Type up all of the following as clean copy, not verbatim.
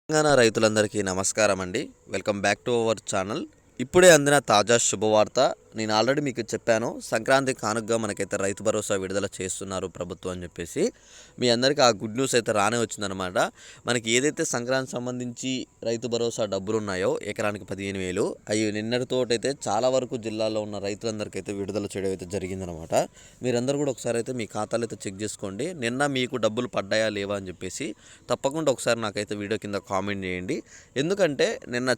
తెలంగాణ రైతులందరికీ నమస్కారం అండి. Welcome back to our channel. ఇప్పుడే అందిన తాజా శుభవార్త. నేను ఆల్రెడీ మీకు చెప్పాను, సంక్రాంతి కానుకగా మనకైతే రైతు భరోసా విడుదల చేస్తున్నారు ప్రభుత్వం అని చెప్పేసి. మీ అందరికీ ఆ గుడ్ న్యూస్ అయితే రానే వచ్చిందనమాట. మనకి ఏదైతే సంక్రాంతి సంబంధించి రైతు భరోసా డబ్బులు ఉన్నాయో ఎకరానికి 15,000 అవి నిన్నటితోటైతే చాలా వరకు జిల్లాలో ఉన్న రైతులందరికీ అయితే విడుదల చేయడం అయితే జరిగిందనమాట. మీరందరూ కూడా ఒకసారి అయితే మీ ఖాతాలు అయితే చెక్ చేసుకోండి. నిన్న మీకు డబ్బులు పడ్డాయా లేవా అని చెప్పేసి తప్పకుండా ఒకసారి నాకైతే వీడియో కింద కామెంట్ చేయండి. ఎందుకంటే నిన్న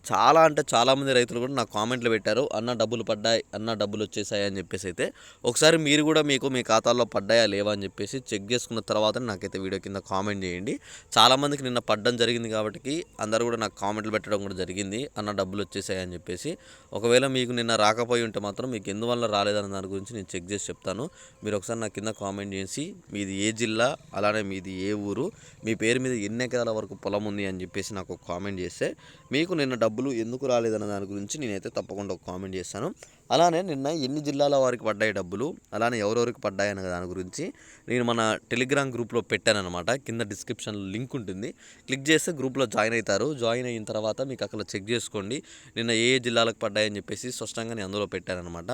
చాలామంది రైతులు కూడా నాకు కామెంట్లు పెట్టారు, అన్న డబ్బులు పడ్డాయి, అన్న డబ్బులు వచ్చేసాయి అని చెప్పేసి. అయితే ఒకసారి మీరు కూడా మీ ఖాతాల్లో పడ్డాయా లేవా అని చెప్పేసి చెక్ చేసుకున్న తర్వాత నాకైతే వీడియో కింద కామెంట్ చేయండి. చాలామందికి నిన్న పడ్డం జరిగింది కాబట్టి అందరూ కూడా నాకు కామెంట్లు పెట్టడం కూడా జరిగింది, అన్న డబ్బులు వచ్చేసాయి అని చెప్పేసి. ఒకవేళ మీకు నిన్న రాకపోయి ఉంటే మాత్రం మీకు ఎందువల్ల రాలేదన్న దాని గురించి నేను చెక్ చేసి చెప్తాను. మీరు ఒకసారి నా కింద కామెంట్ చేసి మీది ఏ జిల్లా, అలానే మీది ఏ ఊరు, మీ పేరు మీద ఎన్ని ఎకరాల వరకు పొలం ఉంది అని చెప్పేసి నాకు ఒక కామెంట్ చేస్తే మీకు నిన్న డబ్బులు ఎందుకు రాలేదన్న దాని గురించి నేనైతే తప్పకుండా ఒక కామెంట్ చేస్తాను. అలానే నిన్న ఎన్ని జిల్లాల వారికి పడ్డాయి డబ్బులు, అలానే ఎవరెవరికి పడ్డాయి అన్న దాని గురించి నేను మన టెలిగ్రామ్ గ్రూప్లో పెట్టానన్నమాట. కింద డిస్క్రిప్షన్లో లింక్ ఉంటుంది, క్లిక్ చేస్తే గ్రూప్లో జాయిన్ అవుతారు. జాయిన్ అయిన తర్వాత మీకు అక్కడ చెక్ చేసుకోండి నిన్న ఏ జిల్లాలకు పడ్డాయని చెప్పేసి స్పష్టంగా నేను అందులో పెట్టానన్నమాట.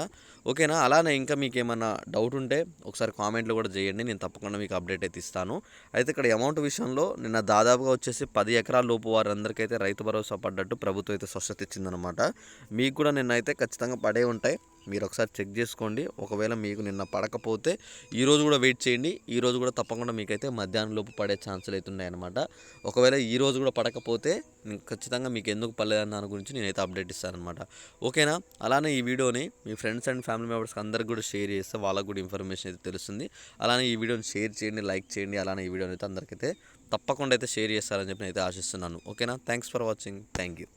ఓకేనా? అలానే ఇంకా మీకు ఏమైనా డౌట్ ఉంటే ఒకసారి కామెంట్లు కూడా చేయండి, నేను తప్పకుండా మీకు అప్డేట్ అయితే ఇస్తాను. అయితే ఇక్కడ అమౌంట్ విషయంలో నిన్న దాదాపుగా వచ్చేసి 10 ఎకరాల లోపు వారందరికైతే రైతు భరోసా పడ్డట్టు ప్రభుత్వం అయితే స్పష్టత ఇచ్చిందనమాట. మీకు కూడా నిన్న అయితే ఖచ్చితంగా పడే ఉంటాయి, మీరు ఒకసారి చెక్ చేసుకోండి. ఒకవేళ మీకు నిన్న పడకపోతే ఈరోజు కూడా వెయిట్ చేయండి, ఈరోజు కూడా తప్పకుండా మీకైతే మధ్యాహ్నం లోపు పడే ఛాన్సులు అయితే ఉన్నాయన్నమాట. ఒకవేళ ఈరోజు కూడా పడకపోతే ఖచ్చితంగా మీకు ఎందుకు పడలేదన్న దాని గురించి నేనైతే అప్డేట్ ఇస్తానమాట. ఓకేనా? అలానే ఈ వీడియోని మీ ఫ్రెండ్స్ అండ్ ఫ్యామిలీ మెంబర్స్కి అందరికి కూడా షేర్ చేస్తే వాళ్ళకు కూడా ఇన్ఫర్మేషన్ అయితే తెలుస్తుంది. అలానే ఈ వీడియోని షేర్ చేయండి, లైక్ చేయండి. అలానే ఈ వీడియోని అయితే అందరికైతే తప్పకుండా అయితే షేర్ చేస్తారని చెప్పి అయితే ఆశిస్తున్నాను. ఓకేనా? Thanks for watching. Thank you.